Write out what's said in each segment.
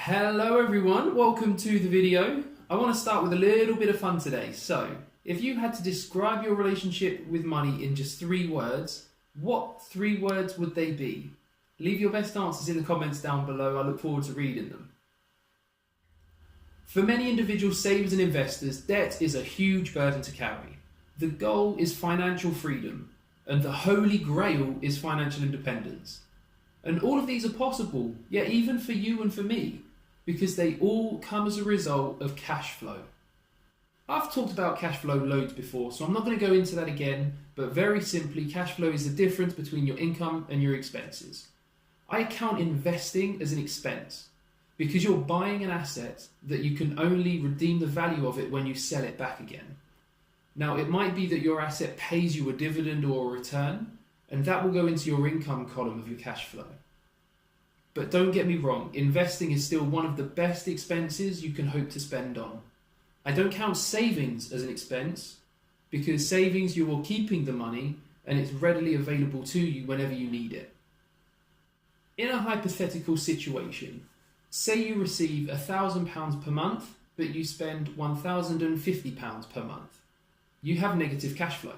Hello everyone, welcome to the video. I want to start with a little bit of fun today. So, if you had to describe your relationship with money in just 3 words, what 3 words would they be? Leave your best answers in the comments down below. I look forward to reading them. For many individual savers and investors, debt is a huge burden to carry. The goal is financial freedom, and the holy grail is financial independence. And all of these are possible, yet even for you and for me, because they all come as a result of cash flow. I've talked about cash flow loads before, so I'm not going to go into that again, but very simply, cash flow is the difference between your income and your expenses. I count investing as an expense, because you're buying an asset that you can only redeem the value of it when you sell it back again. Now, it might be that your asset pays you a dividend or a return, and that will go into your income column of your cash flow. But don't get me wrong, investing is still one of the best expenses you can hope to spend on. I don't count savings as an expense, because savings you are keeping the money and it's readily available to you whenever you need it. In a hypothetical situation, say you receive £1,000 per month, but you spend £1,050 per month. You have negative cash flow.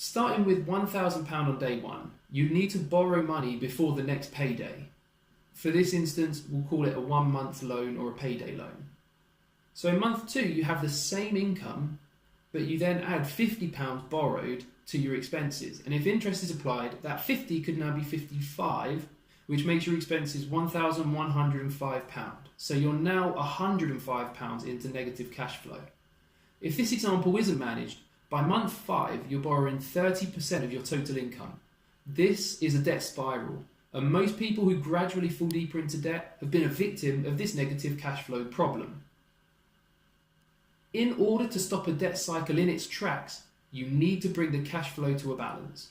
Starting with £1,000 on day one, you need to borrow money before the next payday. For this instance, we'll call it a 1-month loan or a payday loan. So in month 2, you have the same income, but you then add £50 borrowed to your expenses. And if interest is applied, that 50 could now be 55, which makes your expenses £1,105. So you're now £105 into negative cash flow. If this example isn't managed, by month 5, you're borrowing 30% of your total income. This is a debt spiral, and most people who gradually fall deeper into debt have been a victim of this negative cash flow problem. In order to stop a debt cycle in its tracks, you need to bring the cash flow to a balance.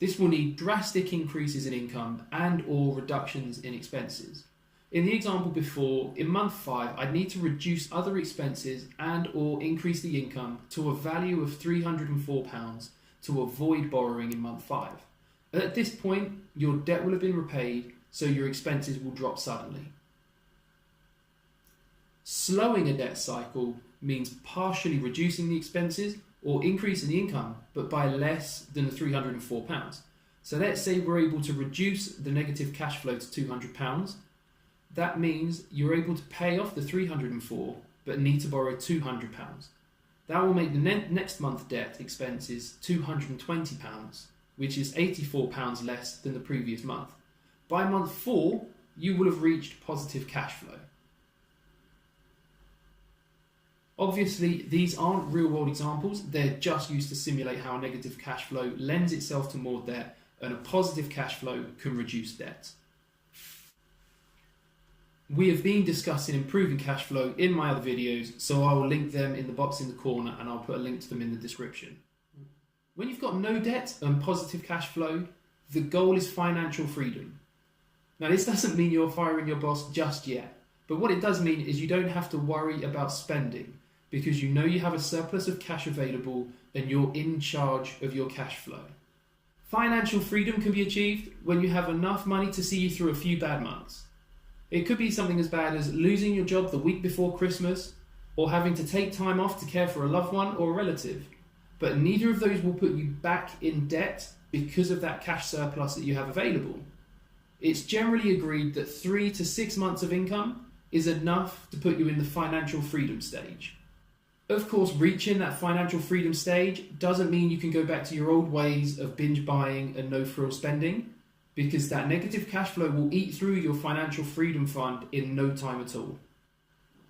This will need drastic increases in income and/or reductions in expenses. In the example before, in month 5, I'd need to reduce other expenses and/or increase the income to a value of £304 to avoid borrowing in month 5. At this point, your debt will have been repaid, so your expenses will drop suddenly. Slowing a debt cycle means partially reducing the expenses or increasing the income, but by less than the £304. So let's say we're able to reduce the negative cash flow to £200. That means you're able to pay off the £304, but need to borrow £200. That will make the next month debt expenses £220, which is £84 less than the previous month. By month 4, you will have reached positive cash flow. Obviously, these aren't real-world examples. They're just used to simulate how negative cash flow lends itself to more debt, and a positive cash flow can reduce debt. We have been discussing improving cash flow in my other videos, so I will link them in the box in the corner and I'll put a link to them in the description. When you've got no debt and positive cash flow, the goal is financial freedom. Now, this doesn't mean you're firing your boss just yet, but what it does mean is you don't have to worry about spending because you know you have a surplus of cash available and you're in charge of your cash flow. Financial freedom can be achieved when you have enough money to see you through a few bad months. It could be something as bad as losing your job the week before Christmas or having to take time off to care for a loved one or a relative. But neither of those will put you back in debt because of that cash surplus that you have available. It's generally agreed that 3 to 6 months of income is enough to put you in the financial freedom stage. Of course, reaching that financial freedom stage doesn't mean you can go back to your old ways of binge buying and no-frill spending, because that negative cash flow will eat through your financial freedom fund in no time at all.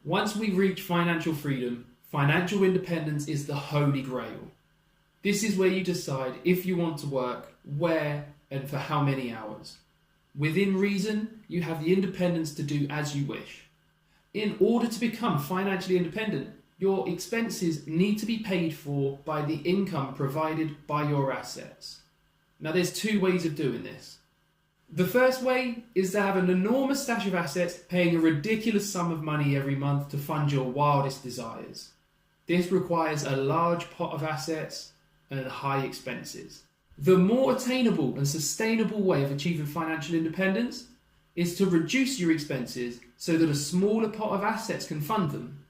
Once we reach financial freedom, financial independence is the holy grail. This is where you decide if you want to work, where, and for how many hours. Within reason, you have the independence to do as you wish. In order to become financially independent, your expenses need to be paid for by the income provided by your assets. Now, there's 2 ways of doing this. The first way is to have an enormous stash of assets paying a ridiculous sum of money every month to fund your wildest desires. This requires a large pot of assets and high expenses. The more attainable and sustainable way of achieving financial independence is to reduce your expenses so that a smaller pot of assets can fund them.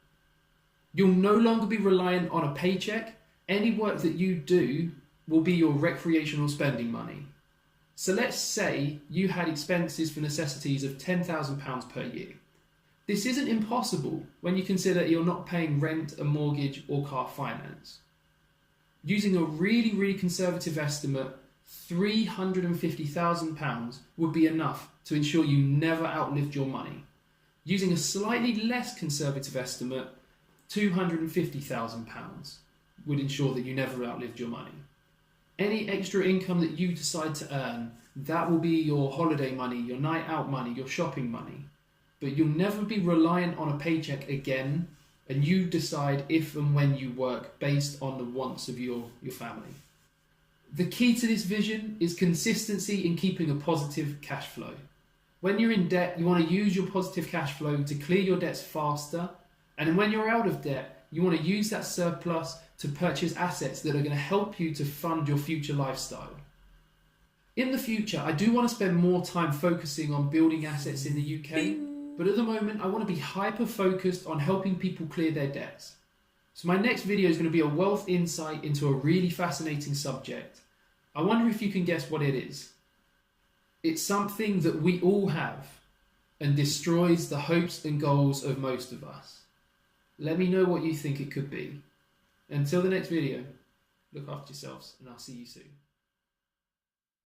You'll no longer be reliant on a paycheck. Any work that you do will be your recreational spending money. So let's say you had expenses for necessities of £10,000 per year. This isn't impossible when you consider you're not paying rent, a mortgage or car finance. Using a really conservative estimate, £350,000 would be enough to ensure you never outlived your money. Using a slightly less conservative estimate, £250,000 would ensure that you never outlived your money. Any extra income that you decide to earn, that will be your holiday money, your night out money, your shopping money. But you'll never be reliant on a paycheck again, and you decide if and when you work based on the wants of your family. The key to this vision is consistency in keeping a positive cash flow. When you're in debt, you want to use your positive cash flow to clear your debts faster, and when you're out of debt, you want to use that surplus to purchase assets that are going to help you to fund your future lifestyle. In the future, I do want to spend more time focusing on building assets in the UK, but at the moment, I want to be hyper-focused on helping people clear their debts. So my next video is going to be a wealth insight into a really fascinating subject. I wonder if you can guess what it is. It's something that we all have and destroys the hopes and goals of most of us. Let me know what you think it could be. Until the next video, look after yourselves and I'll see you soon.